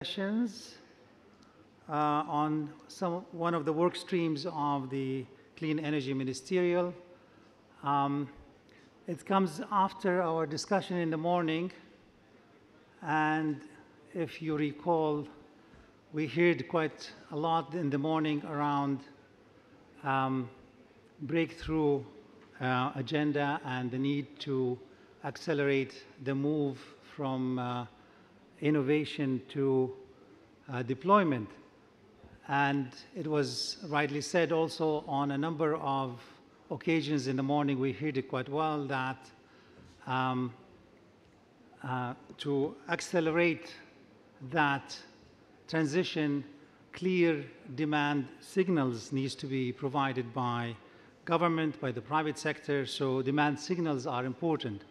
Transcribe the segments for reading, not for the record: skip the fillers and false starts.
sessions on one of the work streams of the Clean Energy Ministerial. It comes after our discussion in the morning, and if you recall, we heard quite a lot in the morning around breakthrough agenda and the need to accelerate the move from innovation to deployment. And it was rightly said also on a number of occasions in the morning, we heard it quite well, that to accelerate that transition, clear demand signals needs to be provided by government, by the private sector, so demand signals are important.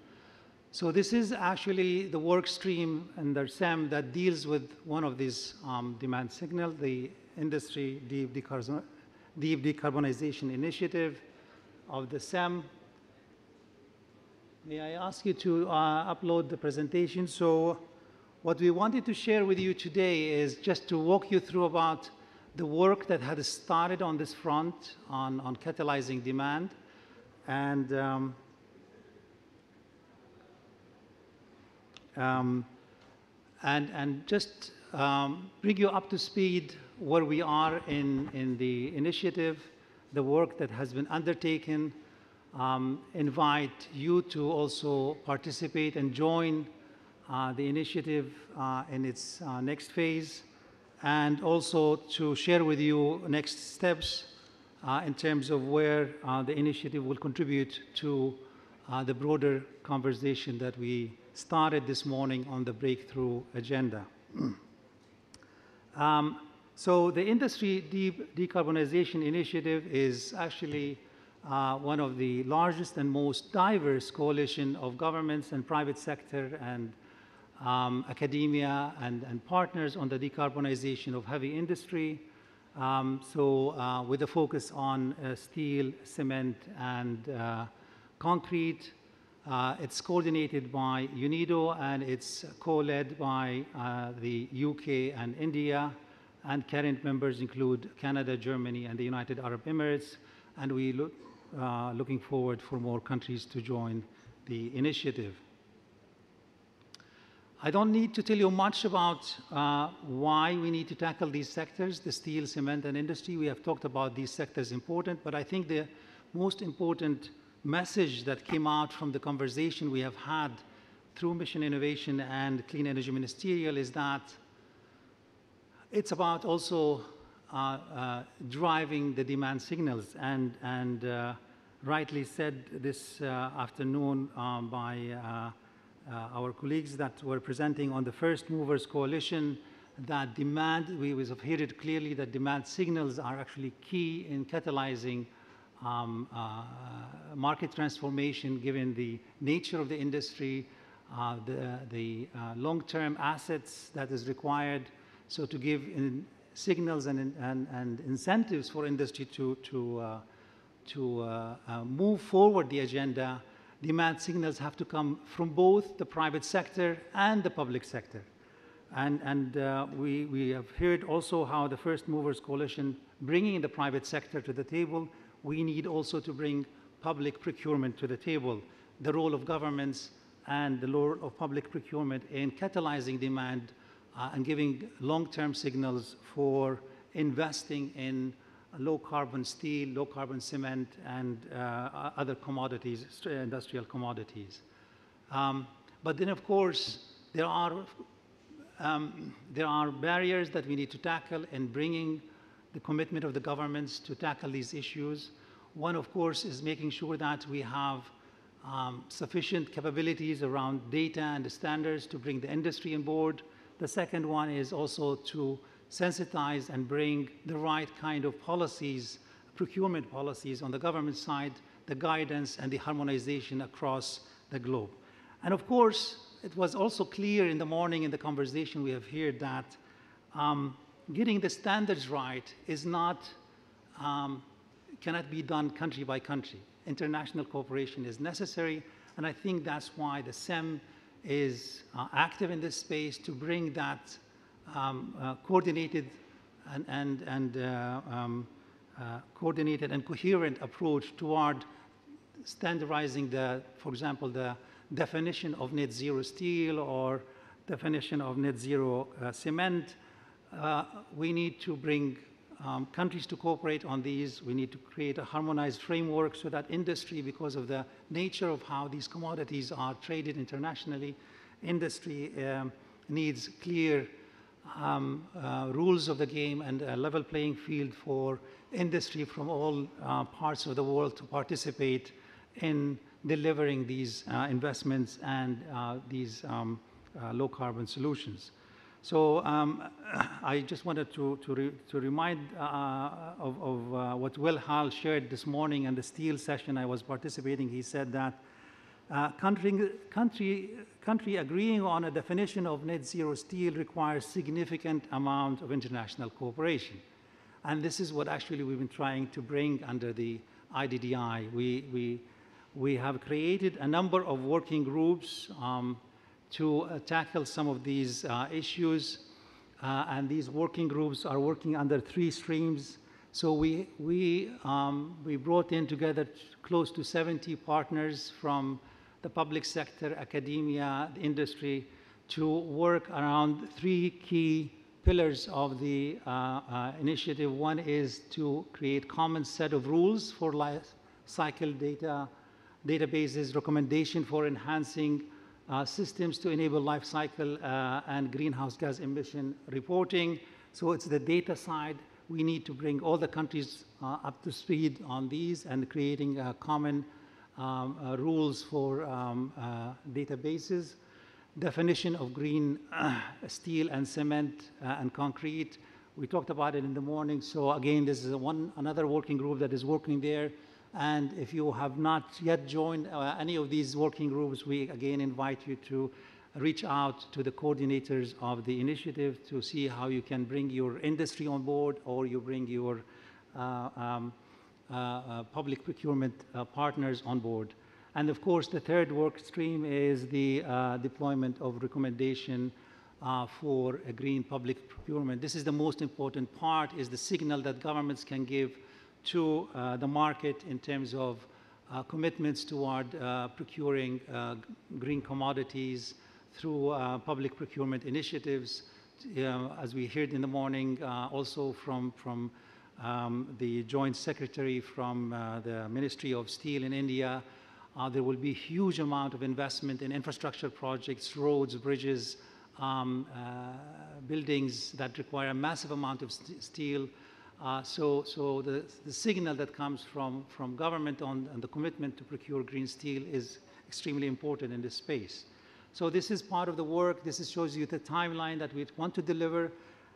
So this is actually the work stream in the CEM that deals with one of these demand signals, the Industry Deep Decarbonization Initiative of the CEM. May I ask you to upload the presentation? So what we wanted to share with you today is just to walk you through about the work that had started on this front on catalyzing demand, and just bring you up to speed where we are in the initiative, the work that has been undertaken, invite you to also participate and join the initiative in its next phase, and also to share with you next steps in terms of where the initiative will contribute to the broader conversation that we started this morning on the breakthrough agenda. So the Industry Deep Decarbonization Initiative is actually one of the largest and most diverse coalition of governments and private sector and academia and partners on the decarbonization of heavy industry. With a focus on steel, cement, and concrete. It's coordinated by UNIDO, and it's co-led by the UK and India, and current members include Canada, Germany, and the United Arab Emirates, and we looking forward for more countries to join the initiative. I don't need to tell you much about why we need to tackle these sectors, the steel, cement, and industry. We have talked about these sectors important, but I think the most important message that came out from the conversation we have had through Mission Innovation and Clean Energy Ministerial is that it's about also driving the demand signals, and rightly said this afternoon by our colleagues that were presenting on the First Movers Coalition, that demand, we have heard it clearly, that demand signals are actually key in catalyzing market transformation, given the nature of the industry, the long-term assets that is required. So to give signals and incentives for industry to move forward the agenda, demand signals have to come from both the private sector and the public sector. And we have heard also how the First Movers Coalition bringing the private sector to the table. We need also to bring public procurement to the table, the role of governments and the role of public procurement in catalyzing demand and giving long-term signals for investing in low-carbon steel, low-carbon cement, and other commodities, industrial commodities. But then, of course, there are barriers that we need to tackle in bringing the commitment of the governments to tackle these issues. One, of course, is making sure that we have sufficient capabilities around data and the standards to bring the industry on board. The second one is also to sensitize and bring the right kind of policies, procurement policies on the government side, the guidance and the harmonization across the globe. And of course, it was also clear in the morning in the conversation we have heard that getting the standards right is not, cannot be done country by country. International cooperation is necessary, and I think that's why the CEM is active in this space to bring that coordinated coordinated and coherent approach toward standardizing for example, the definition of net zero steel or definition of net zero cement. We need to bring countries to cooperate on these. We need to create a harmonized framework so that industry, because of the nature of how these commodities are traded internationally, industry needs clear rules of the game and a level playing field for industry from all parts of the world to participate in delivering these investments and these low carbon solutions. So I just wanted to remind of what Will Hall shared this morning in the steel session I was participating. He said that country agreeing on a definition of net zero steel requires significant amount of international cooperation. And this is what actually we've been trying to bring under the IDDI. We have created a number of working groups to tackle some of these issues. And these working groups are working under 3 streams. So we brought in together close to 70 partners from the public sector, academia, the industry, to work around 3 key pillars of the initiative. One is to create common set of rules for life cycle databases, recommendation for enhancing systems to enable life cycle and greenhouse gas emission reporting. So it's the data side. We need to bring all the countries up to speed on these and creating common rules for databases. Definition of green steel and cement and concrete. We talked about it in the morning. So again, this is another working group that is working there. And if you have not yet joined any of these working groups, we again invite you to reach out to the coordinators of the initiative to see how you can bring your industry on board, or you bring your public procurement partners on board. And of course, the third work stream is the deployment of recommendation for a green public procurement. This is the most important part, is the signal that governments can give to the market in terms of commitments toward procuring green commodities through public procurement initiatives. As we heard in the morning, also from the Joint Secretary from the Ministry of Steel in India, there will be a huge amount of investment in infrastructure projects, roads, bridges, buildings that require a massive amount of steel. So the signal that comes from government on the commitment to procure green steel is extremely important in this space. So this is part of the work. This shows you the timeline that we want to deliver.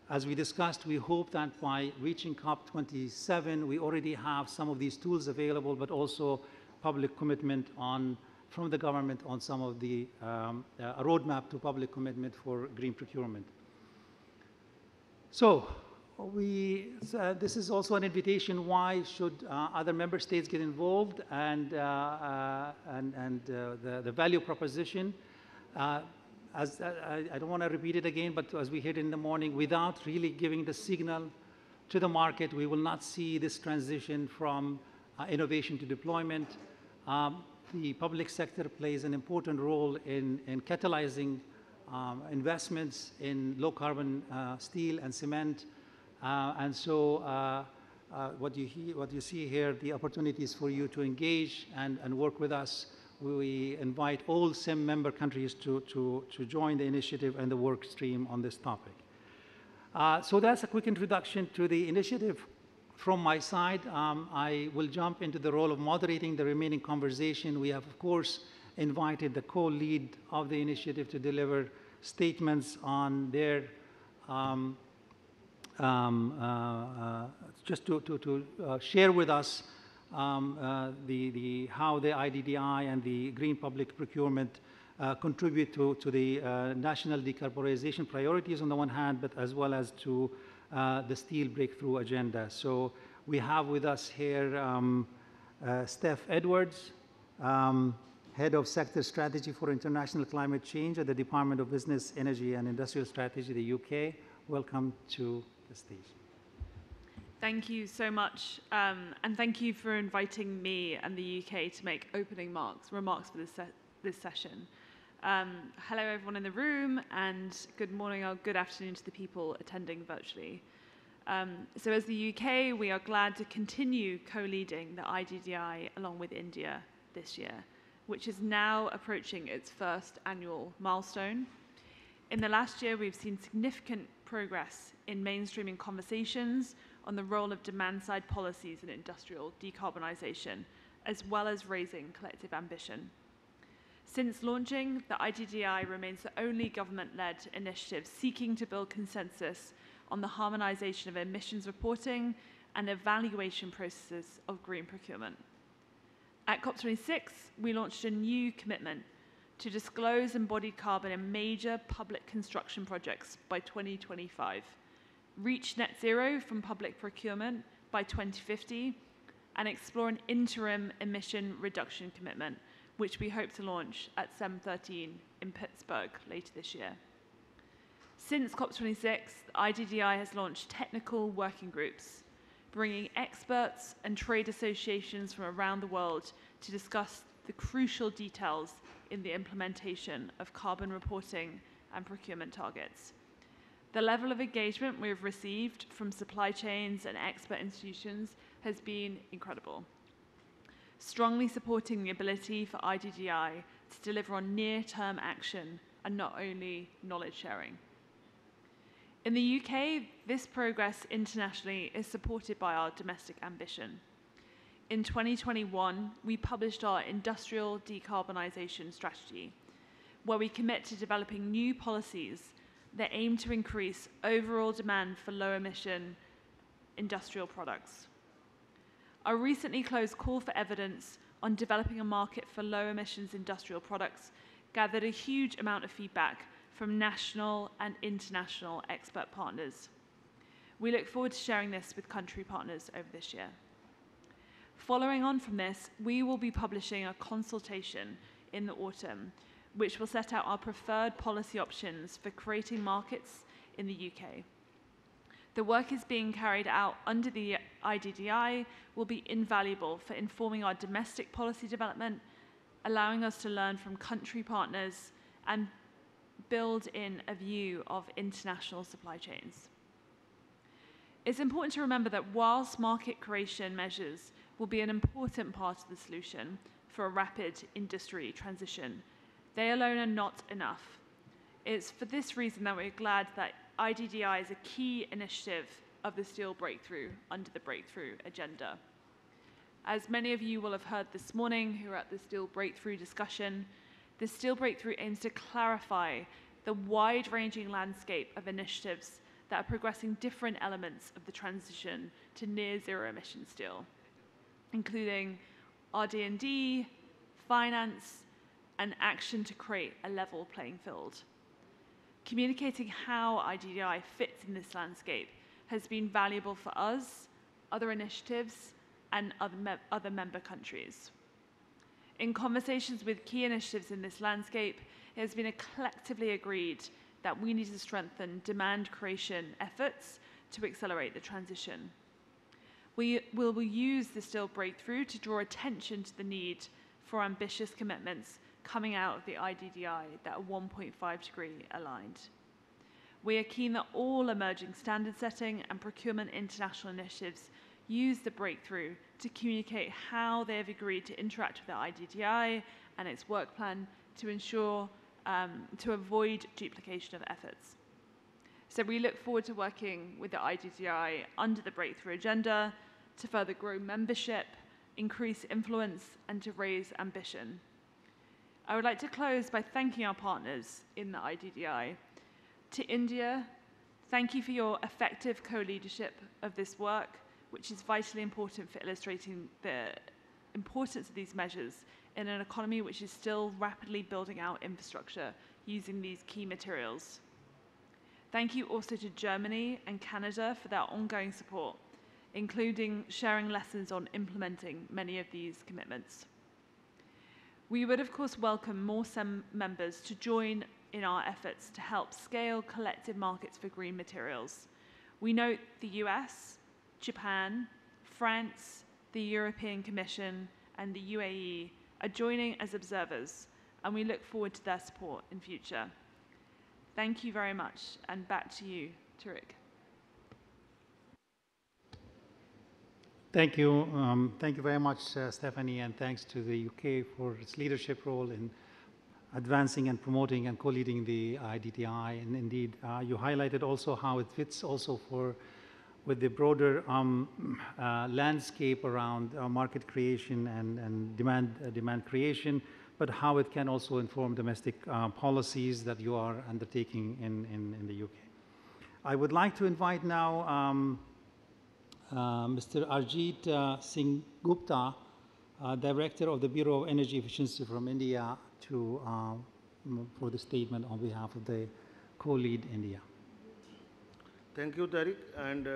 As we discussed, we hope that by reaching COP27, we already have some of these tools available, but also public commitment from the government on some of the a roadmap to public commitment for green procurement. So this is also an invitation. Why should other member states get involved, and the value proposition. I don't want to repeat it again, but as we heard in the morning, without really giving the signal to the market, we will not see this transition from innovation to deployment. The public sector plays an important role in catalyzing investments in low carbon steel and cement. And so what you see here, the opportunities for you to engage and work with us. We invite all CEM member countries to join the initiative and the work stream on this topic. So that's a quick introduction to the initiative from my side. I will jump into the role of moderating the remaining conversation. We have, of course, invited the co-lead of the initiative to deliver statements on their just to share with us how the IDDI and the green public procurement contribute to the national decarbonization priorities on the one hand, but as well as to the steel breakthrough agenda. So we have with us here Steph Edwards, Head of Sector Strategy for International Climate Change at the Department of Business, Energy and Industrial Strategy, the UK. welcome to the stage. Thank you so much, and thank you for inviting me and the UK to make opening remarks for this session. Hello everyone in the room, and good morning or good afternoon to the people attending virtually. So as the UK, we are glad to continue co-leading the IDDI along with India this year, which is now approaching its first annual milestone. In the last year, we've seen significant progress in mainstreaming conversations on the role of demand-side policies in industrial decarbonisation, as well as raising collective ambition. Since launching, the IDDI remains the only government-led initiative seeking to build consensus on the harmonisation of emissions reporting and evaluation processes of green procurement. At COP26, we launched a new commitment to disclose embodied carbon in major public construction projects by 2025, reach net zero from public procurement by 2050, and explore an interim emission reduction commitment, which we hope to launch at CEM 13 in Pittsburgh later this year. Since COP26, the IDDI has launched technical working groups, bringing experts and trade associations from around the world to discuss the crucial details in the implementation of carbon reporting and procurement targets. The level of engagement we have received from supply chains and expert institutions has been incredible, strongly supporting the ability for IDDI to deliver on near-term action and not only knowledge sharing. In the UK, this progress internationally is supported by our domestic ambition. In 2021, we published our Industrial Decarbonisation Strategy, where we commit to developing new policies that aim to increase overall demand for low-emission industrial products. Our recently closed call for evidence on developing a market for low-emissions industrial products gathered a huge amount of feedback from national and international expert partners. We look forward to sharing this with country partners over this year. Following on from this, we will be publishing a consultation in the autumn, which will set out our preferred policy options for creating markets in the UK. The work is being carried out under the IDDI will be invaluable for informing our domestic policy development, allowing us to learn from country partners and build in a view of international supply chains. It's important to remember that whilst market creation measures will be an important part of the solution for a rapid industry transition, they alone are not enough. It's for this reason that we're glad that IDDI is a key initiative of the Steel Breakthrough under the Breakthrough Agenda. As many of you will have heard this morning who are at the Steel Breakthrough discussion, the Steel Breakthrough aims to clarify the wide-ranging landscape of initiatives that are progressing different elements of the transition to near-zero emission steel, including RD&D, finance, and action to create a level playing field. Communicating how IDDI fits in this landscape has been valuable for us, other initiatives, and other member countries. In conversations with key initiatives in this landscape, it has been collectively agreed that we need to strengthen demand creation efforts to accelerate the transition. We will use the Steel Breakthrough to draw attention to the need for ambitious commitments coming out of the IDDI that are 1.5 degree aligned. We are keen that all emerging standard setting and procurement international initiatives use the breakthrough to communicate how they have agreed to interact with the IDDI and its work plan to ensure to avoid duplication of efforts. So we look forward to working with the IDDI under the breakthrough agenda to further grow membership, increase influence, and to raise ambition. I would like to close by thanking our partners in the IDDI. To India, thank you for your effective co-leadership of this work, which is vitally important for illustrating the importance of these measures in an economy which is still rapidly building out infrastructure using these key materials. Thank you also to Germany and Canada for their ongoing support, including sharing lessons on implementing many of these commitments. We would, of course, welcome more CEM members to join in our efforts to help scale collective markets for green materials. We note the US, Japan, France, the European Commission, and the UAE are joining as observers, and we look forward to their support in future. Thank you very much, and back to you, Tareq. Thank you. Thank you very much, Stephanie, and thanks to the UK for its leadership role in advancing and promoting and co-leading the IDDI. And indeed, you highlighted also how it fits also with the broader landscape around market creation and demand creation, but how it can also inform domestic policies that you are undertaking in the UK. I would like to invite now Mr. Arjit Singh Gupta, Director of the Bureau of Energy Efficiency from India, for the statement on behalf of the co-lead India. Thank you, Tareq, and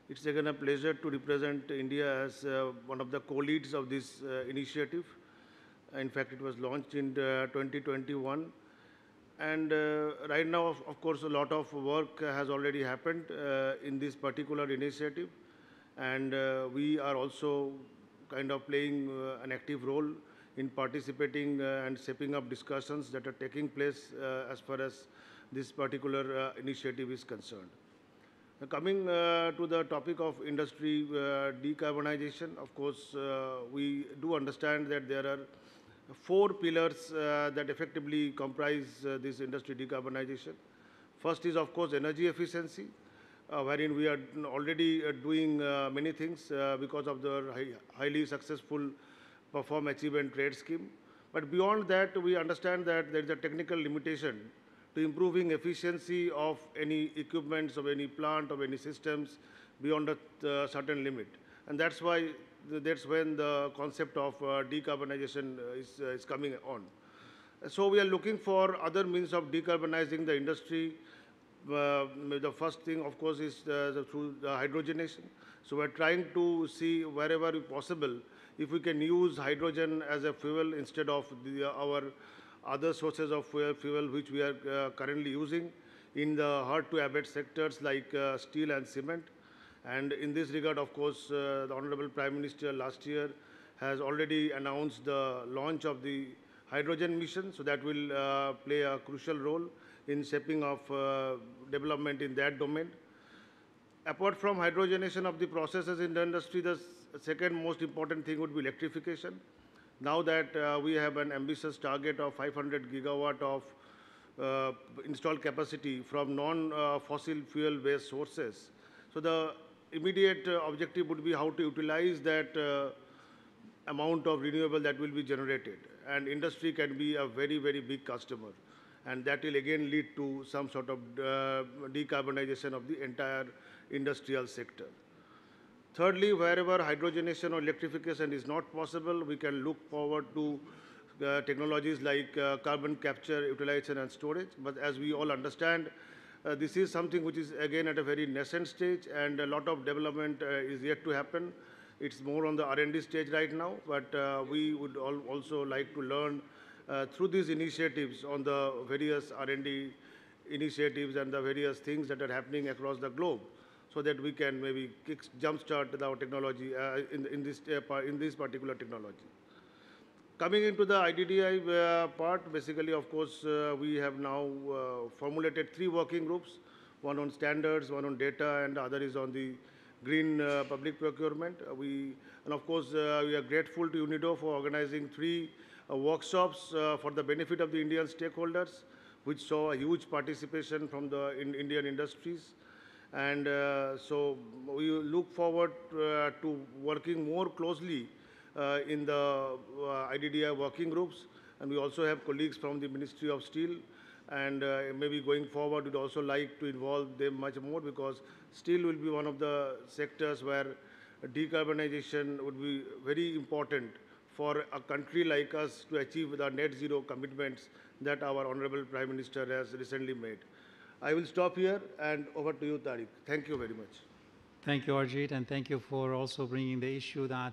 it's again a pleasure to represent India as one of the co-leads of this initiative. In fact, it was launched in 2021. And right now, of course, a lot of work has already happened in this particular initiative. And we are also kind of playing an active role in participating and shaping up discussions that are taking place as far as this particular initiative is concerned. Coming to the topic of industry decarbonization, of course, we do understand that there are 4 pillars that effectively comprise this industry decarbonization. First is, of course, energy efficiency, wherein we are already doing many things because of the highly successful perform, achieve and trade scheme. But beyond that, we understand that there is a technical limitation to improving efficiency of any equipments, of any plant, of any systems beyond a certain limit. And that's why that's when the concept of decarbonization is coming on. So we are looking for other means of decarbonizing the industry. The first thing, of course, is through the hydrogenation. So we're trying to see wherever possible if we can use hydrogen as a fuel instead of our other sources of fuel which we are currently using in the hard-to-abate sectors like steel and cement. And in this regard, of course, the Honorable Prime Minister last year has already announced the launch of the hydrogen mission, so that will play a crucial role in shaping of development in that domain. Apart from hydrogenation of the processes in the industry, the second most important thing would be electrification. Now that we have an ambitious target of 500 gigawatt of installed capacity from non-fossil fuel-based sources. So the immediate objective would be how to utilize that amount of renewable that will be generated. And industry can be a very, very big customer. And that will again lead to some sort of decarbonization of the entire industrial sector. Thirdly, wherever hydrogenation or electrification is not possible, we can look forward to technologies like carbon capture, utilization and storage. But as we all understand, this is something which is again at a very nascent stage, and a lot of development is yet to happen. It's more on the R&D stage right now, but we would also like to learn through these initiatives on the various R&D initiatives and the various things that are happening across the globe, so that we can maybe jumpstart our technology in this particular technology. Coming into the IDDI part, basically, of course, we have now formulated 3 working groups, one on standards, one on data, and the other is on the green public procurement. And of course, we are grateful to UNIDO for organizing 3 workshops for the benefit of the Indian stakeholders, which saw a huge participation from the Indian industries. And so we look forward to working more closely in the IDDI working groups, and we also have colleagues from the Ministry of Steel, and maybe going forward we'd also like to involve them much more, because steel will be one of the sectors where decarbonization would be very important for a country like us to achieve the net zero commitments that our Honorable Prime Minister has recently made. I will stop here, and over to you, Tareq. Thank you very much. Thank you, Arjit, and thank you for also bringing the issue that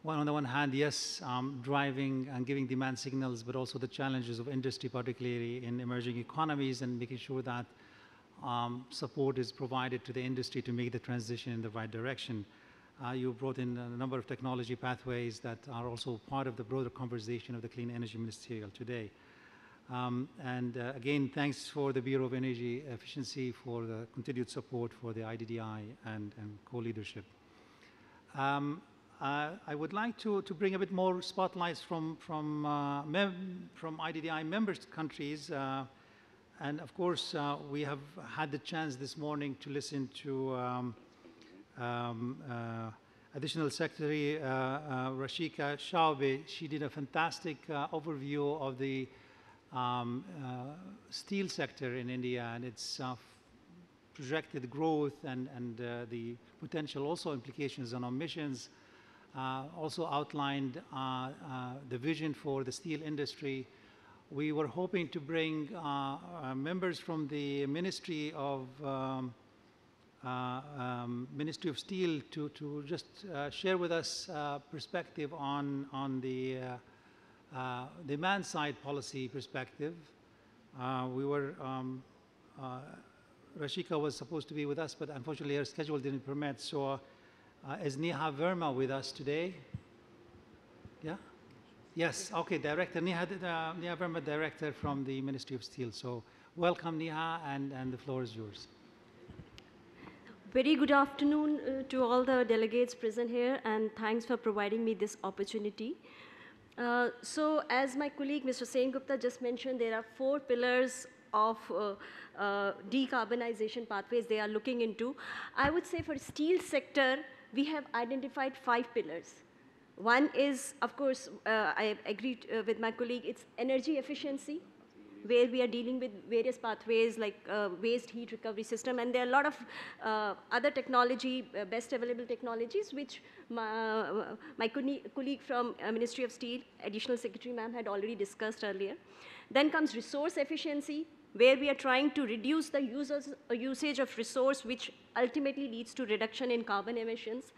on the one hand, yes, driving and giving demand signals, but also the challenges of industry, particularly in emerging economies, and making sure that support is provided to the industry to make the transition in the right direction. You brought in a number of technology pathways that are also part of the broader conversation of the Clean Energy Ministerial today. Again, thanks for the Bureau of Energy Efficiency for the continued support for the IDDI and co-leadership. I would like to bring a bit more spotlights from IDDI member countries. And of course, we have had the chance this morning to listen to Additional Secretary Rashika Chaube. She did a fantastic overview of the steel sector in India and its projected growth and the potential also implications on emissions. Also outlined the vision for the steel industry. We were hoping to bring members from the Ministry of Steel to just share with us perspective on the demand side policy perspective. Rashika was supposed to be with us, but unfortunately her schedule didn't permit. So is Neha Verma with us today? Yeah? Yes, okay, Director, Neha Verma, Director from the Ministry of Steel. So welcome, Neha, and the floor is yours. Very good afternoon to all the delegates present here, and thanks for providing me this opportunity. So as my colleague, Mr. Sen Gupta, just mentioned, there are 4 pillars of decarbonization pathways they are looking into. I would say for steel sector, we have identified 5 pillars. One is, of course, I agree with my colleague, it's energy efficiency, where we are dealing with various pathways like waste heat recovery system, and there are a lot of other technology, best available technologies, which my colleague from Ministry of Steel, Additional Secretary ma'am, had already discussed earlier. Then comes resource efficiency, where we are trying to reduce the usage of resource, which ultimately leads to reduction in carbon emissions.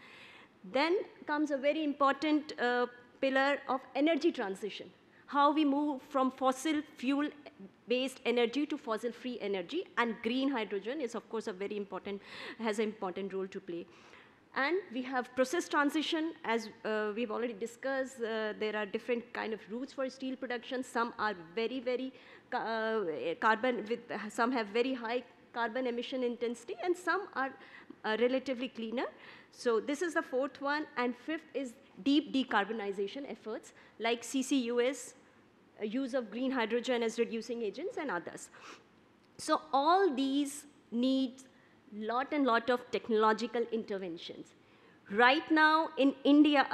Then comes a very important pillar of energy transition, how we move from fossil fuel-based energy to fossil-free energy, and green hydrogen is, of course, has an important role to play. And we have process transition, as we've already discussed. There are different kind of routes for steel production. Some are very, very some have very high carbon emission intensity, and some are relatively cleaner. So this is the 4th one, and 5th is deep decarbonization efforts, like CCUS, use of green hydrogen as reducing agents, and others. So all these need lot of technological interventions. Right now in India,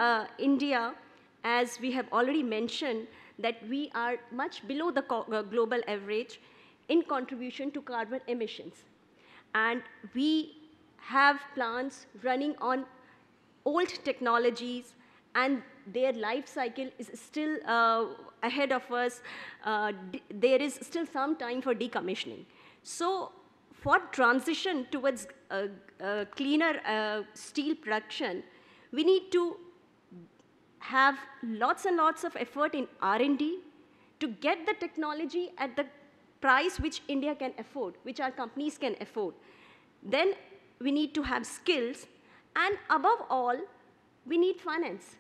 as we have already mentioned, that we are much below the global average in contribution to carbon emissions. And we have plants running on old technologies, and their life cycle is still ahead of us. There is still some time for decommissioning. So for transition towards cleaner steel production, we need to have lots and lots of effort in R&D to get the technology at the price which India can afford, which our companies can afford. Then we need to have skills, and above all, we need finance.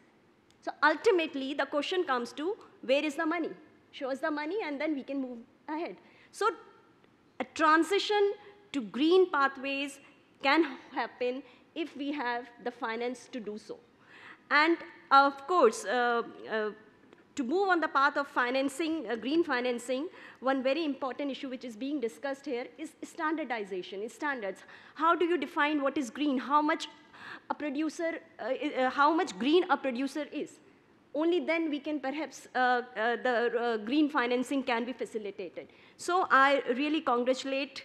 So ultimately, the question comes to, where is the money? Show us the money, and then we can move ahead. So a transition to green pathways can happen if we have the finance to do so. And of course, to move on the path of financing, green financing, one very important issue which is being discussed here is standardization, is standards. How do you define what is green? How much a producer, how much green a producer is? Only then we can perhaps, the green financing can be facilitated. So I really congratulate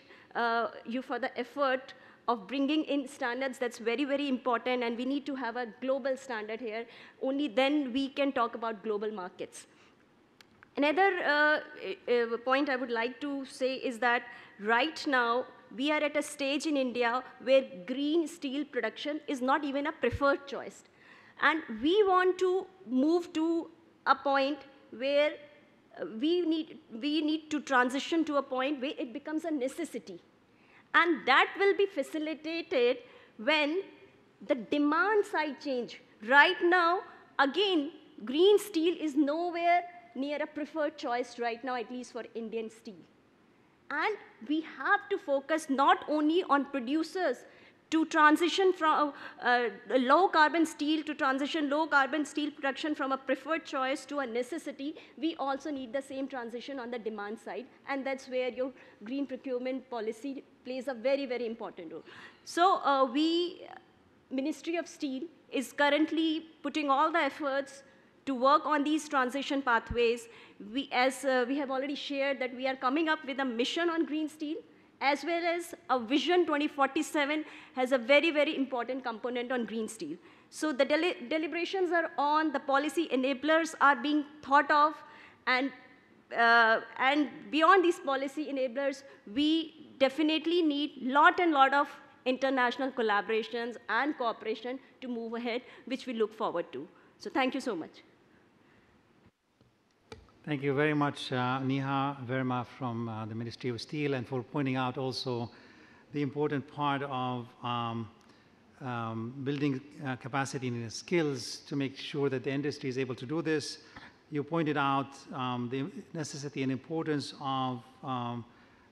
you for the effort of bringing in standards. That's very, very important, and we need to have a global standard here. Only then we can talk about global markets. Another point I would like to say is that right now, we are at a stage in India where green steel production is not even a preferred choice. And we want to move to a point where we need to transition to a point where it becomes a necessity. And that will be facilitated when the demand side change. Right now, again, green steel is nowhere near a preferred choice right now, at least for Indian steel. And we have to focus not only on producers to transition from low carbon steel to transition low carbon steel production from a preferred choice to a necessity. We also need the same transition on the demand side, and that's where your green procurement policy plays a very, very important role. So Ministry of Steel is currently putting all the efforts to work on these transition pathways. We have already shared that we are coming up with a mission on green steel, as well as a Vision 2047 has a very, very important component on green steel. So the deliberations are on, the policy enablers are being thought of, and beyond these policy enablers, we definitely need lot of international collaborations and cooperation to move ahead, which we look forward to. So thank you so much. Thank you very much, Neha Verma from the Ministry of Steel, and for pointing out also the important part of building capacity and skills to make sure that the industry is able to do this. You pointed out the necessity and importance of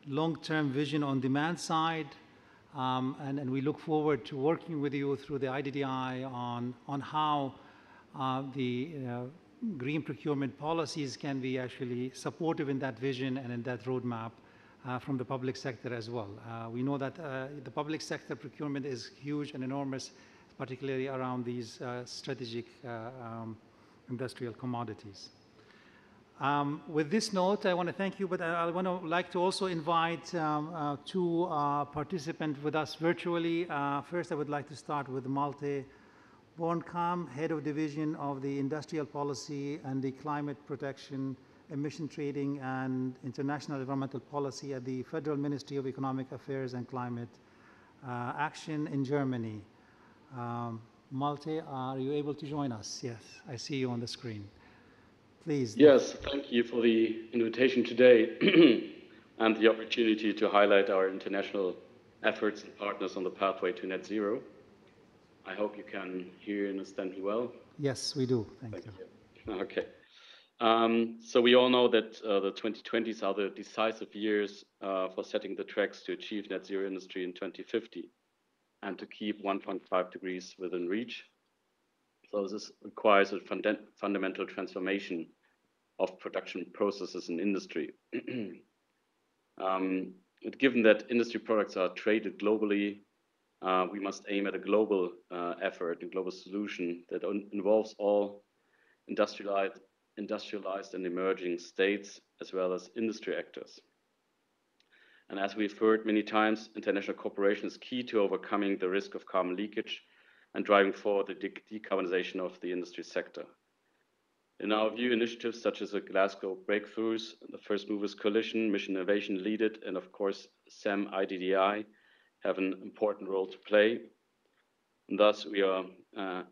long-term vision on demand side, and we look forward to working with you through the IDDI on how the green procurement policies can be actually supportive in that vision and in that roadmap from the public sector as well. We know that the public sector procurement is huge and enormous, particularly around these strategic industrial commodities. With this note, I want to thank you, but I like to also invite two participants with us virtually. First, I would like to start with Malte Bornkamp, Head of Division of the Industrial Policy and the Climate Protection, Emission Trading and International Environmental Policy at the Federal Ministry of Economic Affairs and Climate Action in Germany. Malte, are you able to join us? Yes, I see you on the screen. Please. Yes, thank you for the invitation today and the opportunity to highlight our international efforts and partners on the pathway to net zero. I hope you can hear and understand me well. Yes, we do. Thank you. Okay. So we all know that the 2020s are the decisive years for setting the tracks to achieve net zero industry in 2050 and to keep 1.5 degrees within reach. So this requires a fundamental transformation of production processes in industry. Given that industry products are traded globally, we must aim at a global effort, a global solution that involves all industrialized and emerging states, as well as industry actors. And as we've heard many times, international cooperation is key to overcoming the risk of carbon leakage and driving forward the decarbonization of the industry sector. In our view, initiatives such as the Glasgow Breakthroughs, the First Movers Coalition, Mission Innovation Lead It, and of course, CEM IDDI have an important role to play. And thus, we are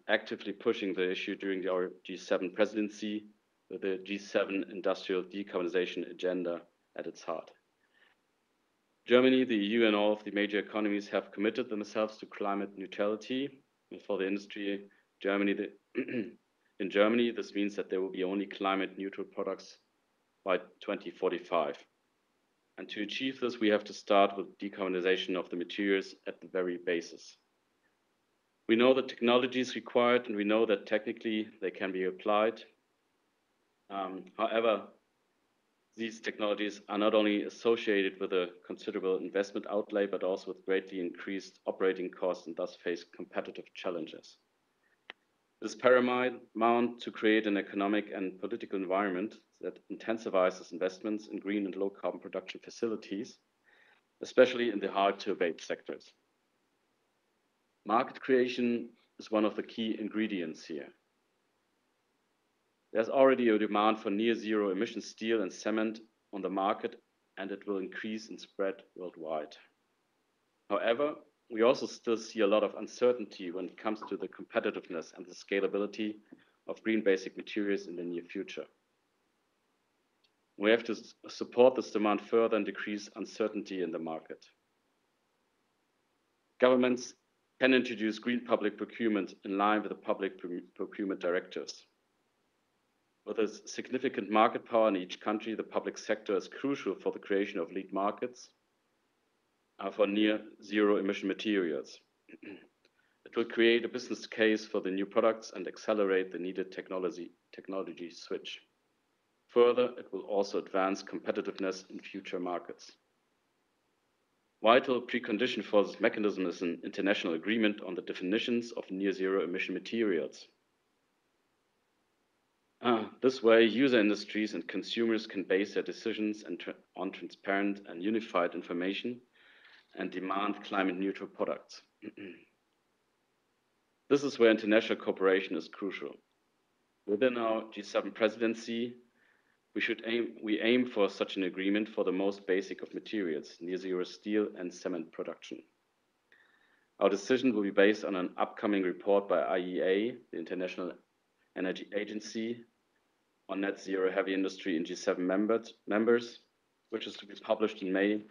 actively pushing the issue during our G7 presidency with the G7 industrial decarbonization agenda at its heart. Germany, the EU, and all of the major economies have committed themselves to climate neutrality. And for the industry, in Germany, this means that there will be only climate neutral products by 2045. And to achieve this, we have to start with decarbonization of the materials at the very basis. We know the technology is required, and we know that technically they can be applied. However, these technologies are not only associated with a considerable investment outlay, but also with greatly increased operating costs and thus face competitive challenges. It is paramount to create an economic and political environment that intensifies investments in green and low carbon production facilities, especially in the hard to abate sectors. Market creation is one of the key ingredients here. There's already a demand for near zero emission steel and cement on the market, and it will increase and spread worldwide. However, we also still see a lot of uncertainty when it comes to the competitiveness and the scalability of green basic materials in the near future. We have to support this demand further and decrease uncertainty in the market. Governments can introduce green public procurement in line with the public procurement directives. With a significant market power in each country, the public sector is crucial for the creation of lead markets for near zero emission materials. It will create a business case for the new products and accelerate the needed technology switch. Further, it will also advance competitiveness in future markets. Vital precondition for this mechanism is an international agreement on the definitions of near zero emission materials. This way, user industries and consumers can base their decisions on transparent and unified information and demand climate neutral products. This is where international cooperation is crucial. Within our G7 presidency, we aim for such an agreement for the most basic of materials, near zero steel and cement production. Our decision will be based on an upcoming report by IEA, the International Energy Agency, on net zero heavy industry in G7 members, which is to be published in May,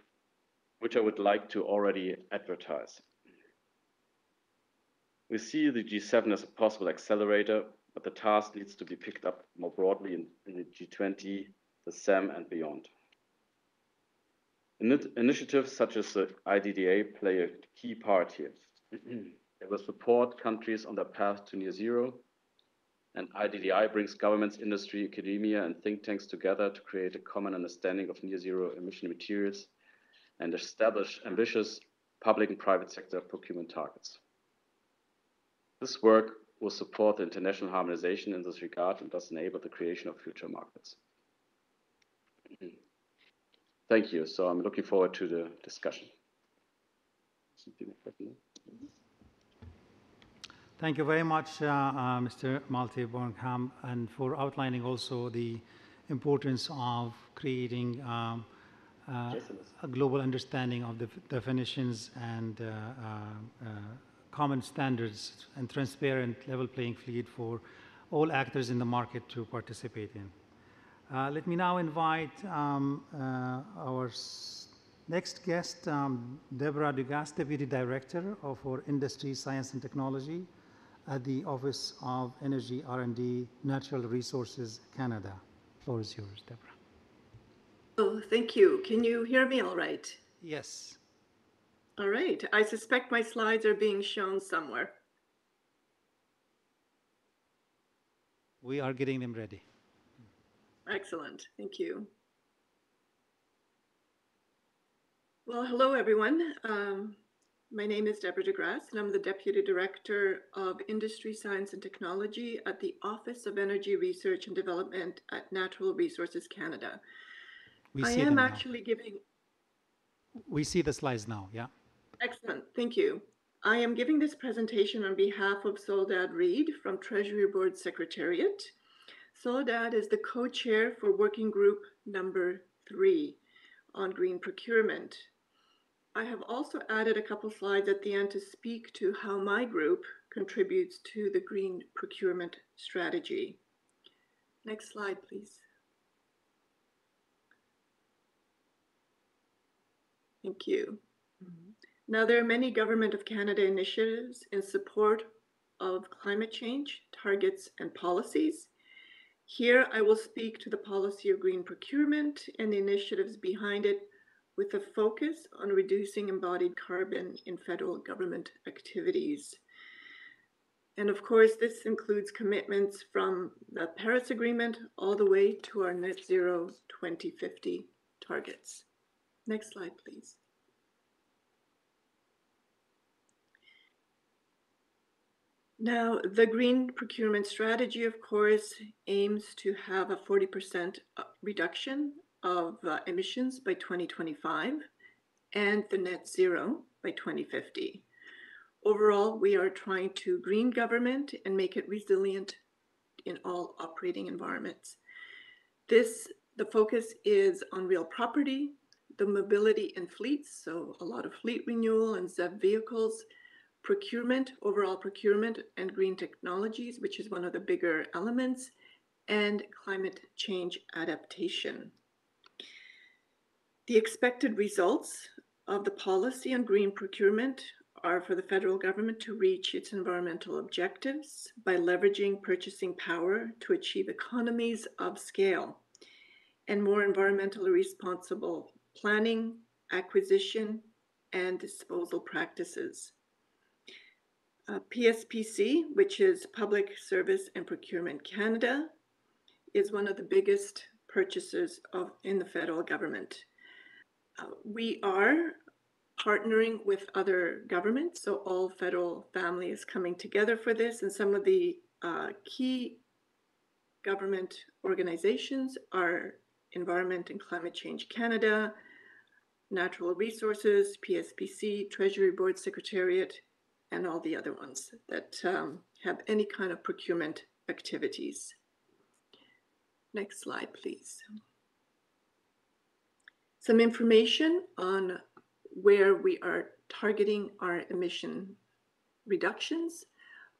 which I would like to already advertise. We see the G7 as a possible accelerator, but the task needs to be picked up more broadly in the G20, the CEM, and beyond. Initiatives such as the IDDI play a key part here. They will support countries on their path to near zero, and IDDI brings governments, industry, academia, and think tanks together to create a common understanding of near zero emission materials and establish ambitious public and private sector procurement targets. This work will support the international harmonization in this regard and thus enable the creation of future markets. Thank you. So I'm looking forward to the discussion. Thank you very much, Mr. Malte Bornham, and for outlining also the importance of creating a global understanding of the definitions and common standards and transparent level playing field for all actors in the market to participate in. Let me now invite our next guest, Deborah Dugas, Deputy Director of our Industry, Science and Technology at the Office of Energy R&D, Natural Resources, Canada. The floor is yours, Deborah. Oh, thank you. Can you hear me all right? Yes. All right. I suspect my slides are being shown somewhere. We are getting them ready. Excellent. Thank you. Well, hello, everyone. My name is Deborah DeGrasse, and I'm the Deputy Director of Industry, Science and Technology at the Office of Energy Research and Development at Natural Resources Canada. We see the slides now, yeah. Excellent, thank you. I am giving this presentation on behalf of Soledad Reed from Treasury Board Secretariat. Soledad is the co-chair for Working Group number 3 on green procurement. I have also added a couple slides at the end to speak to how my group contributes to the green procurement strategy. Next slide, please. Thank you. Now, there are many Government of Canada initiatives in support of climate change, targets, and policies. Here, I will speak to the policy of green procurement and the initiatives behind it with a focus on reducing embodied carbon in federal government activities. And of course, this includes commitments from the Paris Agreement all the way to our net zero 2050 targets. Next slide, please. Now, the green procurement strategy, of course, aims to have a 40% reduction of emissions by 2025 and the net zero by 2050. Overall, we are trying to green government and make it resilient in all operating environments. The focus is on real property, the mobility in fleets, so a lot of fleet renewal and ZEV vehicles, procurement, overall procurement, and green technologies, which is one of the bigger elements, and climate change adaptation. The expected results of the policy on green procurement are for the federal government to reach its environmental objectives by leveraging purchasing power to achieve economies of scale and more environmentally responsible planning, acquisition, and disposal practices. PSPC, which is Public Service and Procurement Canada, is one of the biggest purchasers in the federal government. We are partnering with other governments, so all federal family is coming together for this, and some of the key government organizations are Environment and Climate Change Canada, Natural Resources, PSPC, Treasury Board Secretariat, and all the other ones that have any kind of procurement activities. Next slide, please. Some information on where we are targeting our emission reductions,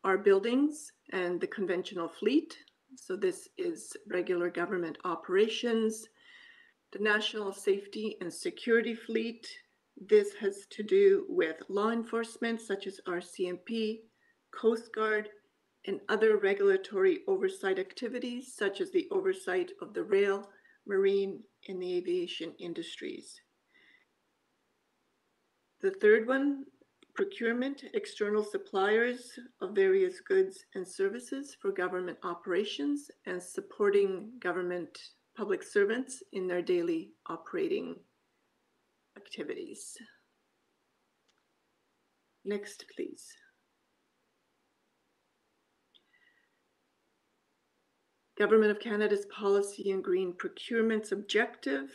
our buildings and the conventional fleet. So this is regular government operations, the national safety and security fleet. This has to do with law enforcement, such as RCMP, Coast Guard, and other regulatory oversight activities, such as the oversight of the rail, marine, and the aviation industries. The third one, procurement, external suppliers of various goods and services for government operations and supporting government public servants in their daily operating activities. Next, please. Government of Canada's policy and green procurement's objective.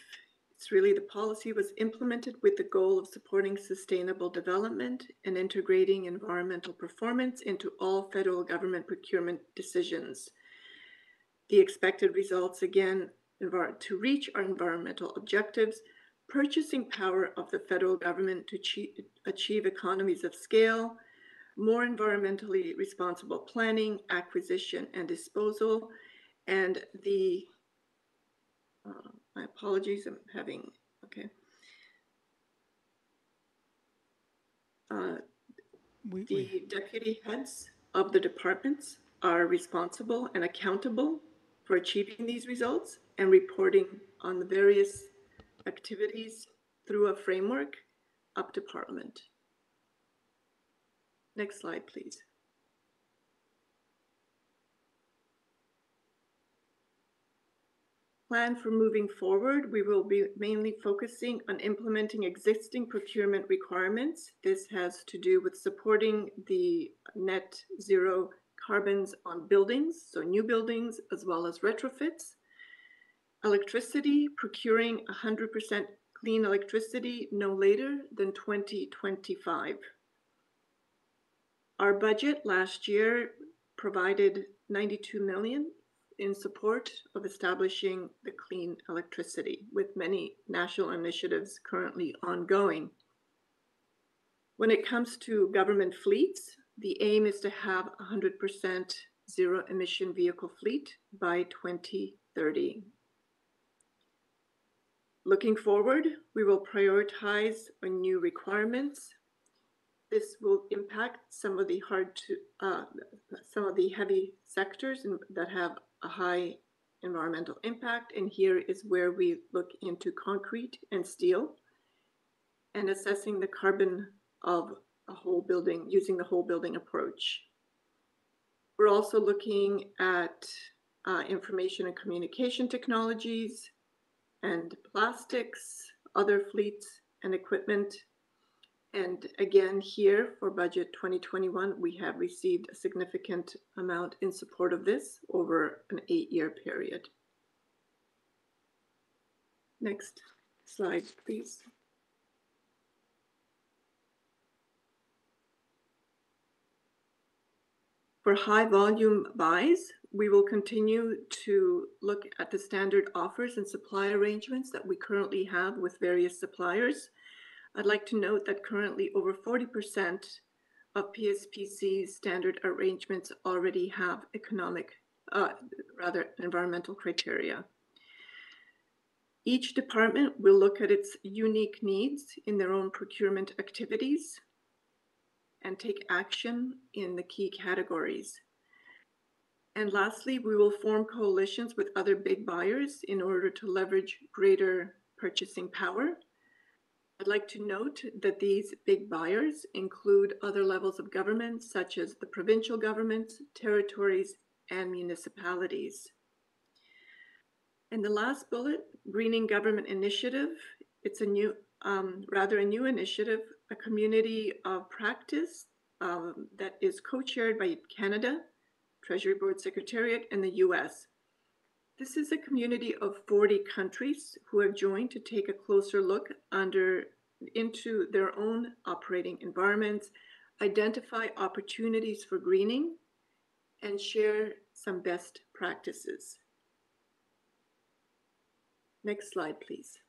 It's really the policy was implemented with the goal of supporting sustainable development and integrating environmental performance into all federal government procurement decisions. The expected results, again, to reach our environmental objectives, purchasing power of the federal government to achieve economies of scale, more environmentally responsible planning, acquisition, and disposal, and the my apologies, I'm having, okay. The deputy heads of the departments are responsible and accountable for achieving these results and reporting on the various activities through a framework up to Parliament. Next slide, please. Plan for moving forward, we will be mainly focusing on implementing existing procurement requirements. This has to do with supporting the net zero carbons on buildings, so new buildings as well as retrofits. Electricity, procuring 100% clean electricity no later than 2025. Our budget last year provided $92 million in support of establishing the clean electricity, with many national initiatives currently ongoing. When it comes to government fleets, the aim is to have 100% zero emission vehicle fleet by 2030. Looking forward, we will prioritize on new requirements. This will impact some of the heavy sectors that have a high environmental impact, and here is where we look into concrete and steel and assessing the carbon of a whole building using the whole building approach. We're also looking at information and communication technologies and plastics, other fleets and equipment. And again, here for budget 2021, we have received a significant amount in support of this over an 8-year period. Next slide, please. For high volume buys, we will continue to look at the standard offers and supply arrangements that we currently have with various suppliers. I'd like to note that currently over 40% of PSPC's standard arrangements already have environmental criteria. Each department will look at its unique needs in their own procurement activities and take action in the key categories. And lastly, we will form coalitions with other big buyers in order to leverage greater purchasing power. I'd like to note that these big buyers include other levels of government, such as the provincial governments, territories, and municipalities. And the last bullet, Greening Government Initiative. It's a new, a new initiative, a community of practice that is co-chaired by Canada, Treasury Board Secretariat, and the US. This is a community of 40 countries who have joined to take a closer look into their own operating environments, identify opportunities for greening, and share some best practices. Next slide, please.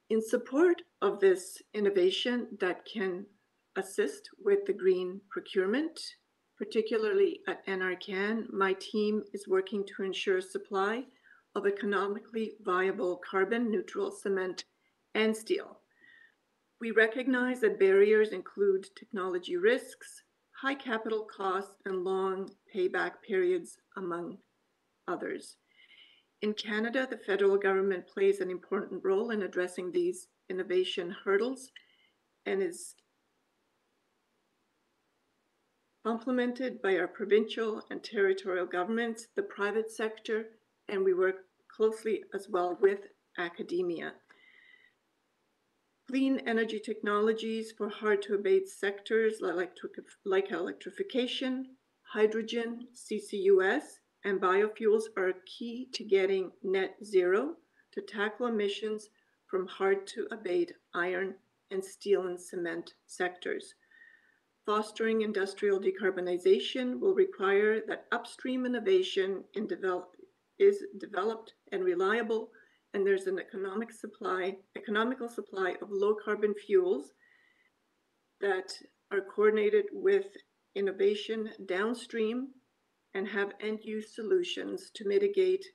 In support of this innovation that can assist with the green procurement, particularly at NRCan, my team is working to ensure supply of economically viable carbon neutral cement and steel. We recognize that barriers include technology risks, high capital costs, and long payback periods, among others. In Canada, the federal government plays an important role in addressing these innovation hurdles and is complemented by our provincial and territorial governments, the private sector, and we work closely as well with academia. Clean energy technologies for hard-to-abate sectors like electrification, hydrogen, CCUS, and biofuels are key to getting net zero to tackle emissions from hard-to-abate iron and steel and cement sectors. Fostering industrial decarbonization will require that upstream innovation is developed and reliable, and there's an economical supply of low carbon fuels that are coordinated with innovation downstream and have end-use solutions to mitigate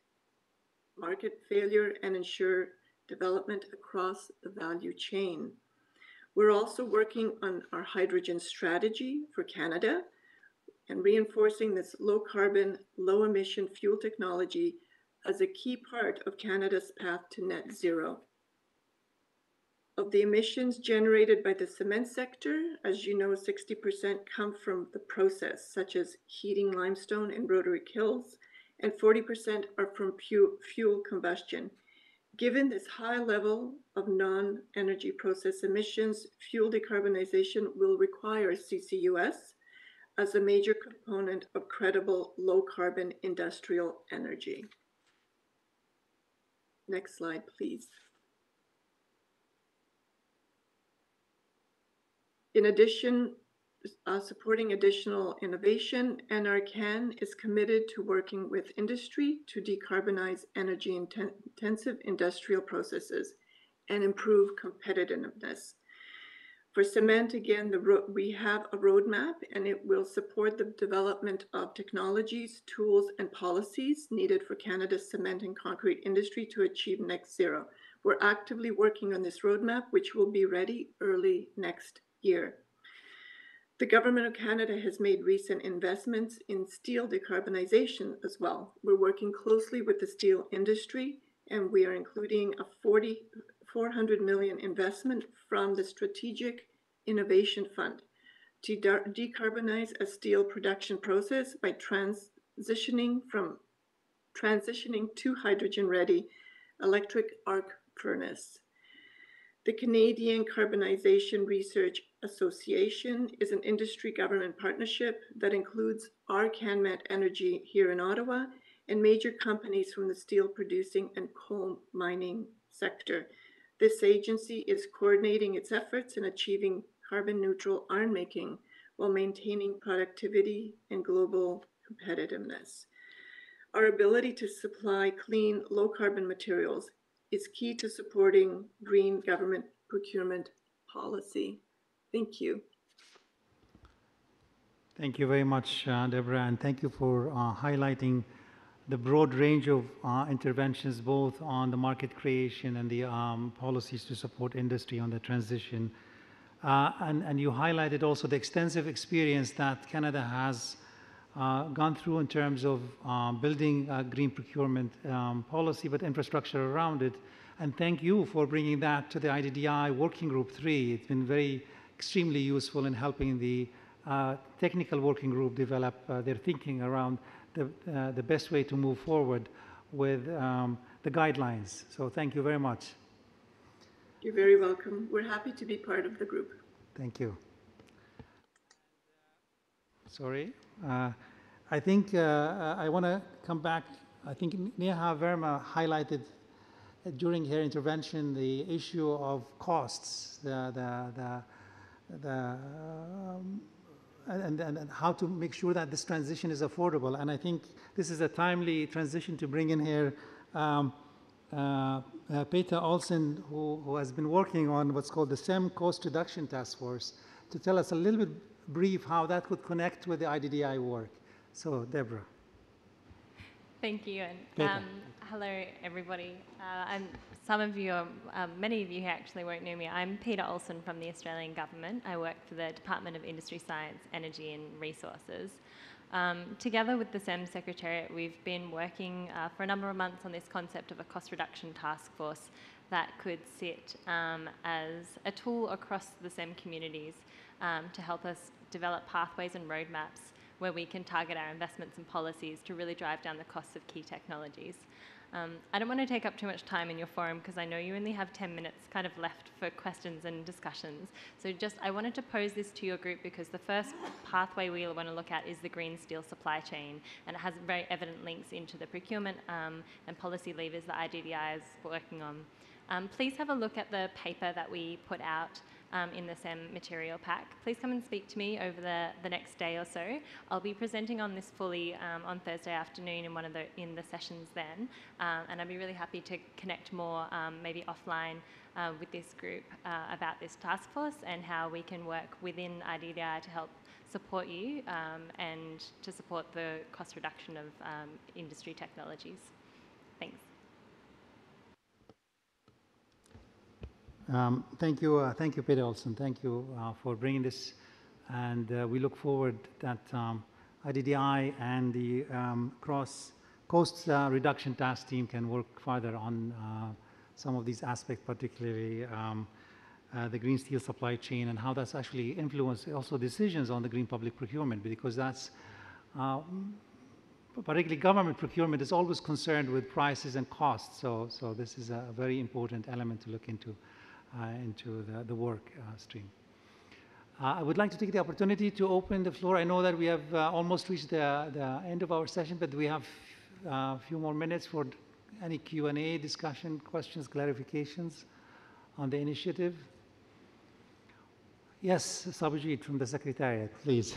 market failure and ensure development across the value chain. We're also working on our hydrogen strategy for Canada and reinforcing this low carbon, low emission fuel technology as a key part of Canada's path to net zero. Of the emissions generated by the cement sector, as you know, 60% come from the process, such as heating limestone in rotary kilns, and 40% are from fuel combustion. Given this high level of non-energy process emissions, fuel decarbonization will require CCUS as a major component of credible low-carbon industrial energy. Next slide, please. In addition, supporting additional innovation, NRCan is committed to working with industry to decarbonize energy-intensive industrial processes and improve competitiveness. For cement, again, we have a roadmap, and it will support the development of technologies, tools, and policies needed for Canada's cement and concrete industry to achieve net zero. We're actively working on this roadmap, which will be ready early next year. The Government of Canada has made recent investments in steel decarbonization as well. We're working closely with the steel industry, and we are including a 400 million investment from the Strategic Innovation Fund to decarbonize a steel production process by transitioning to hydrogen-ready electric arc furnace. The Canadian Carbonization Research Association is an industry government partnership that includes our CanMet Energy here in Ottawa and major companies from the steel producing and coal mining sector. This agency is coordinating its efforts in achieving carbon neutral iron making while maintaining productivity and global competitiveness. Our ability to supply clean, low-carbon materials is key to supporting green government procurement policy. Thank you. Thank you very much, Deborah, and thank you for highlighting the broad range of interventions, both on the market creation and the policies to support industry on the transition. And you highlighted also the extensive experience that Canada has gone through in terms of building a green procurement policy, but infrastructure around it. And thank you for bringing that to the IDDI Working Group 3. It's been extremely useful in helping the technical working group develop their thinking around the best way to move forward with the guidelines. So thank you very much. You're very welcome. We're happy to be part of the group. Thank you. Sorry. I think I want to come back. I think Neha Verma highlighted during her intervention the issue of costs, and how to make sure that this transition is affordable. And I think this is a timely transition to bring in here Peter Olsen, who has been working on what's called the CEM Cost Reduction Task Force, to tell us a little bit brief how that could connect with the IDDI work. So, Deborah. Thank you, and hello, everybody. Some of you, many of you who actually won't know me, I'm Peter Olsen from the Australian Government. I work for the Department of Industry, Science, Energy and Resources. Together with the CEM Secretariat, we've been working for a number of months on this concept of a cost reduction task force that could sit as a tool across the CEM communities to help us develop pathways and roadmaps where we can target our investments and policies to really drive down the costs of key technologies. I don't want to take up too much time in your forum because I know you only have 10 minutes kind of left for questions and discussions. So I wanted to pose this to your group because the first pathway we want to look at is the green steel supply chain, and it has very evident links into the procurement and policy levers that IDDI is working on. Please have a look at the paper that we put out in the CEM material pack. Please come and speak to me over the next day or so. I'll be presenting on this fully on Thursday afternoon in the sessions then, and I'd be really happy to connect more, maybe offline, with this group about this task force and how we can work within IDDI to help support you and to support the cost reduction of industry technologies. Thanks. Thank you, Peter Olsen. Thank you for bringing this, and we look forward that IDDI and the cost reduction task team can work further on some of these aspects, particularly the green steel supply chain and how that's actually influenced also decisions on the green public procurement, because that's particularly government procurement is always concerned with prices and costs. So this is a very important element to look into the work stream. I would like to take the opportunity to open the floor. I know that we have almost reached the end of our session, but we have a few more minutes for any Q&A, discussion, questions, clarifications on the initiative. Yes, Sabajit from the Secretariat, please.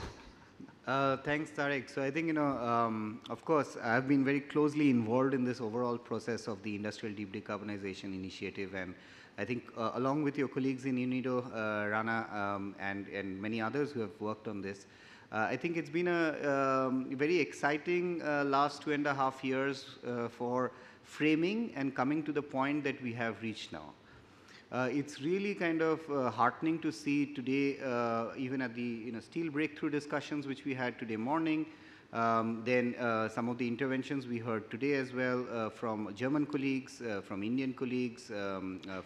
Thanks, Tareq. So I think, of course, I've been very closely involved in this overall process of the Industrial Deep Decarbonization Initiative, and I think along with your colleagues in UNIDO, Rana, and many others who have worked on this, I think it's been a very exciting last 2.5 years for framing and coming to the point that we have reached now. It's really kind of heartening to see today, even at the steel breakthrough discussions which we had today morning, then some of the interventions we heard today as well from German colleagues, from Indian colleagues,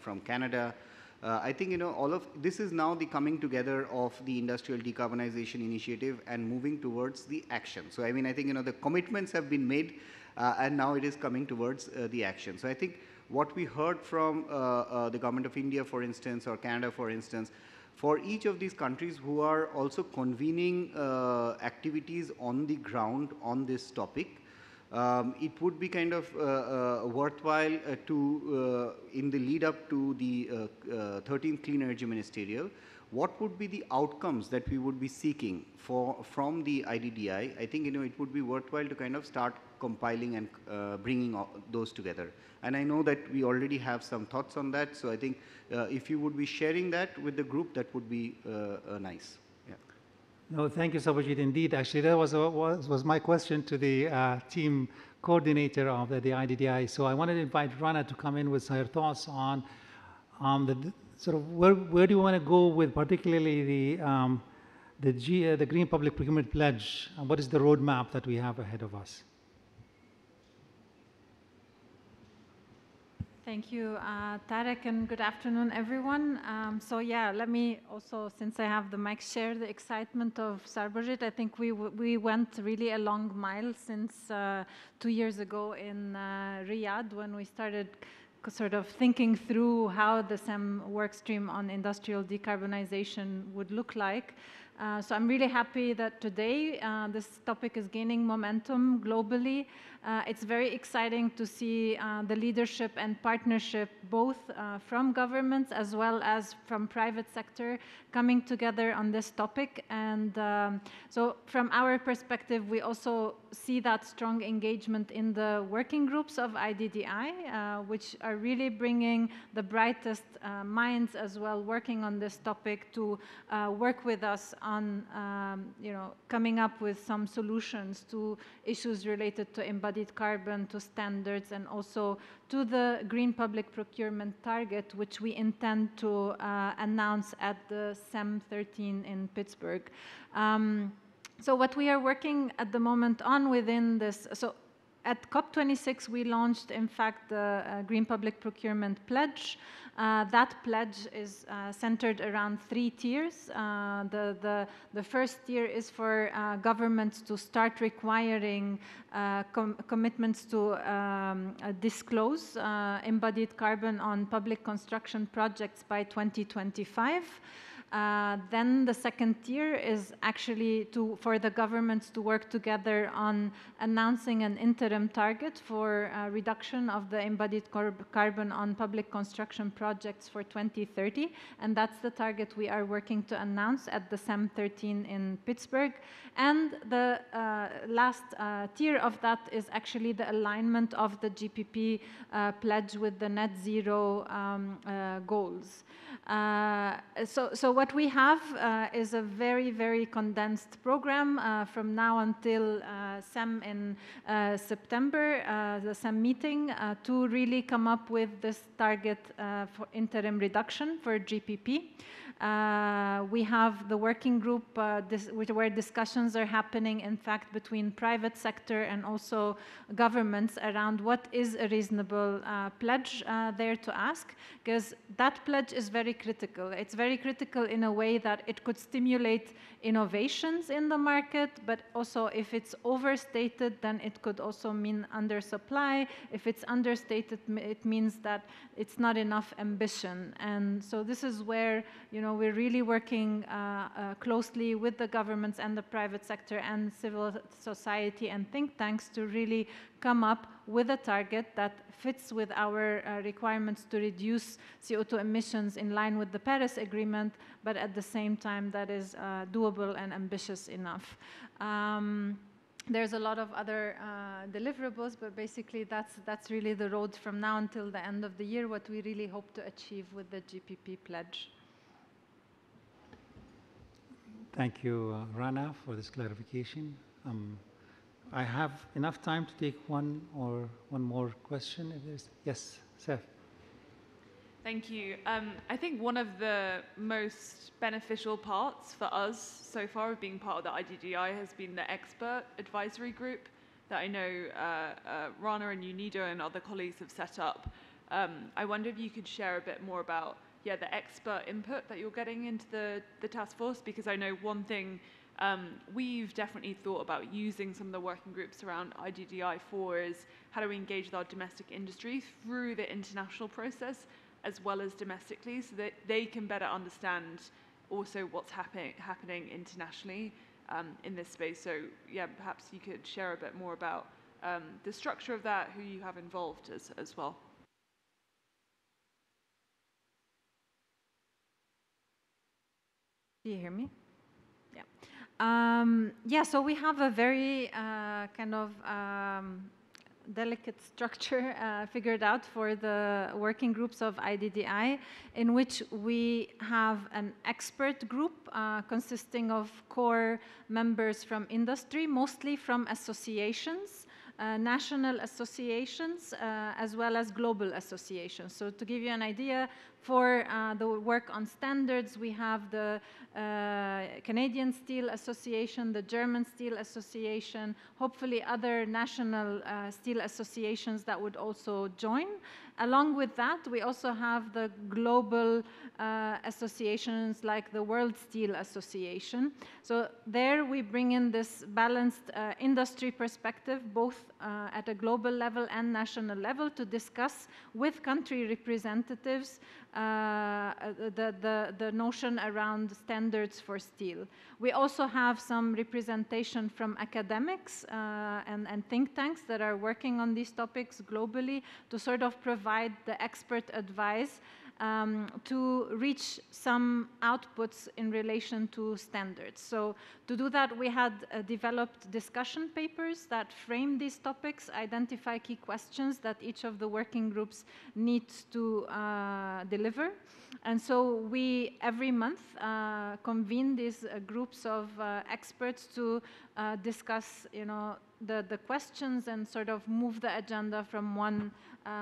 from Canada. I think all of this is now the coming together of the Industrial Decarbonization Initiative and moving towards the action. So I mean, I think the commitments have been made, and now it is coming towards the action. So I think what we heard from the Government of India, for instance, or Canada, for instance, for each of these countries who are also convening activities on the ground on this topic, it would be kind of worthwhile in the lead up to the 13th Clean Energy Ministerial, what would be the outcomes that we would be seeking from the IDDI? I think, it would be worthwhile to kind of start compiling and bringing those together. And I know that we already have some thoughts on that, so I think if you would be sharing that with the group, that would be nice. Yeah. No, thank you, Subhajit. Indeed, actually, that was my question to the team coordinator of the IDDI. So I wanted to invite Rana to come in with her thoughts on the sort of where do you want to go with particularly the Green Public Procurement Pledge, and what is the roadmap that we have ahead of us? Thank you, Tareq, and good afternoon, everyone. So yeah, let me also, since I have the mic, share the excitement of Sarbojit. I think we went really a long mile since 2 years ago in Riyadh when we started sort of thinking through how the CEM workstream on industrial decarbonization would look like. So I'm really happy that today this topic is gaining momentum globally. It's very exciting to see the leadership and partnership both from governments as well as from private sector coming together on this topic. And so from our perspective, we also see that strong engagement in the working groups of IDDI, which are really bringing the brightest minds as well working on this topic to work with us on coming up with some solutions to issues related to embodied carbon, to standards, and also to the green public procurement target, which we intend to announce at the CEM 13 in Pittsburgh. So what we are working at the moment on within this, so at COP26, we launched, in fact, the Green Public Procurement Pledge. That pledge is centered around 3 tiers. The first tier is for governments to start requiring commitments to disclose embodied carbon on public construction projects by 2025. Then the second tier is actually for the governments to work together on announcing an interim target for reduction of the embodied carbon on public construction projects for 2030. And that's the target we are working to announce at the CEM 13 in Pittsburgh. And the last tier of that is actually the alignment of the GPP pledge with the net zero goals. So what we have is a very, very condensed program from now until CEM in September, the CEM meeting, to really come up with this target for interim reduction for GPP. We have the working group where discussions are happening, in fact, between private sector and also governments around what is a reasonable pledge there to ask, because that pledge is very critical. It's very critical in a way that it could stimulate innovations in the market, but also if it's overstated, then it could also mean undersupply. If it's understated, it means that it's not enough ambition. And so this is where, we're really working closely with the governments and the private sector and civil society and think tanks to really come up with a target that fits with our requirements to reduce CO2 emissions in line with the Paris Agreement, but at the same time that is doable and ambitious enough. There's a lot of other deliverables, but basically that's really the road from now until the end of the year, what we really hope to achieve with the GPP pledge. Thank you, Rana, for this clarification. I have enough time to take one more question. If there's, yes, Steph. Thank you. I think one of the most beneficial parts for us so far of being part of the IDDI has been the expert advisory group that I know Rana and UNIDO and other colleagues have set up. I wonder if you could share a bit more about the expert input that you're getting into the task force, because I know one thing we've definitely thought about using some of the working groups around IDDI for is how do we engage with our domestic industry through the international process as well as domestically, so that they can better understand also what's happening internationally in this space. So yeah, perhaps you could share a bit more about the structure of that, who you have involved as well. Do you hear me? Yeah. Yeah, so we have a very kind of delicate structure figured out for the working groups of IDDI, in which we have an expert group consisting of core members from industry, mostly from associations, national associations, as well as global associations. So to give you an idea, for the work on standards, we have the Canadian Steel Association, the German Steel Association, hopefully other national steel associations that would also join. Along with that, we also have the global associations like the World Steel Association. So there we bring in this balanced industry perspective, both at a global level and national level, to discuss with country representatives the notion around standards for steel. We also have some representation from academics and think tanks that are working on these topics globally to sort of provide the expert advice to reach some outputs in relation to standards. So to do that, we had developed discussion papers that frame these topics, identify key questions that each of the working groups needs to deliver. And so we, every month, convene these groups of experts to discuss, the questions and sort of move the agenda from one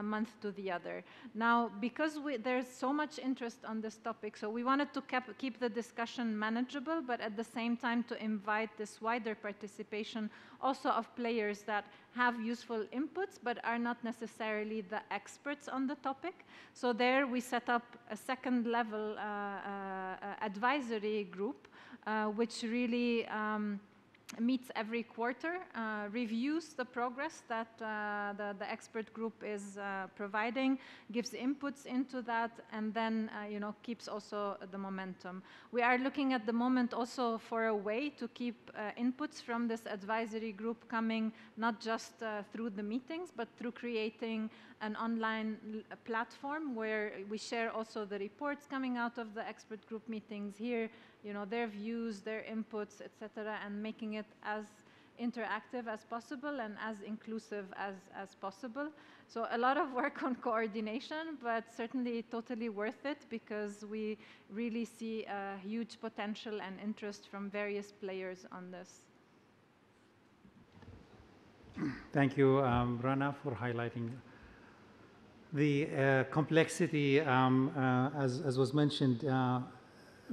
month to the other. Now, because there's so much interest on this topic, so we wanted to keep the discussion manageable, but at the same time to invite this wider participation also of players that have useful inputs, but are not necessarily the experts on the topic. So there we set up a second level advisory group, which really meets every quarter, reviews the progress that the expert group is providing, gives inputs into that, and then keeps also the momentum. We are looking at the moment also for a way to keep inputs from this advisory group coming not just through the meetings, but through creating an online platform where we share also the reports coming out of the expert group meetings here, their views, their inputs, etc., and making it as interactive as possible and as inclusive as possible. So a lot of work on coordination, but certainly totally worth it because we really see a huge potential and interest from various players on this. Thank you, Rana, for highlighting the complexity, as was mentioned.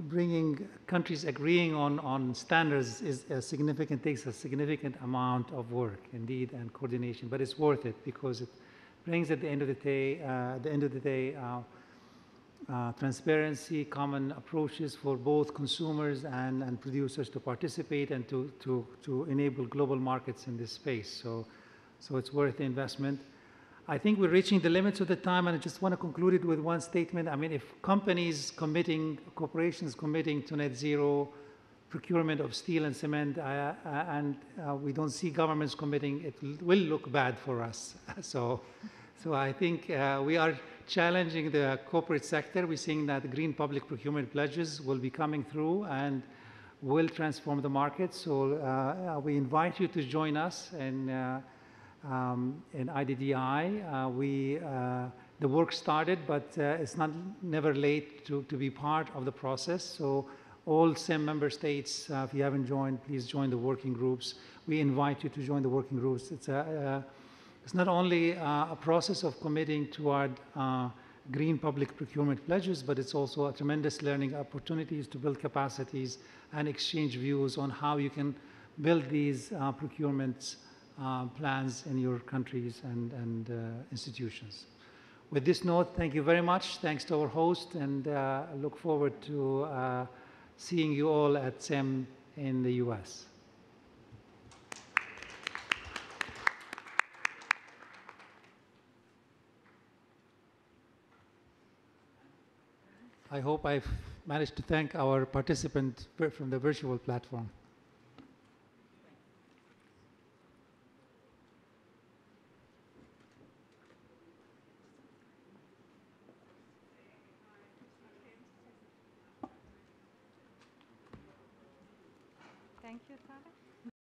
Bringing countries agreeing on standards takes a significant amount of work, indeed, and coordination. But it's worth it because it brings, at the end of the day, transparency, common approaches for both consumers and producers to participate and to enable global markets in this space. So it's worth the investment. I think we're reaching the limits of the time, and I just want to conclude it with one statement. I mean, if corporations committing to net zero procurement of steel and cement, and we don't see governments committing, it will look bad for us. So I think we are challenging the corporate sector. We're seeing that green public procurement pledges will be coming through and will transform the market. So we invite you to join us in IDDI. The work started, but it's never late to be part of the process. So all CEM member states, if you haven't joined, please join the working groups. We invite you to join the working groups. It's not only a process of committing toward green public procurement pledges, but it's also a tremendous learning opportunities to build capacities and exchange views on how you can build these procurements plans in your countries and institutions. With this note, thank you very much. Thanks to our host, and I look forward to seeing you all at CEM in the US. I hope I've managed to thank our participant from the virtual platform. Thank you, Tareq.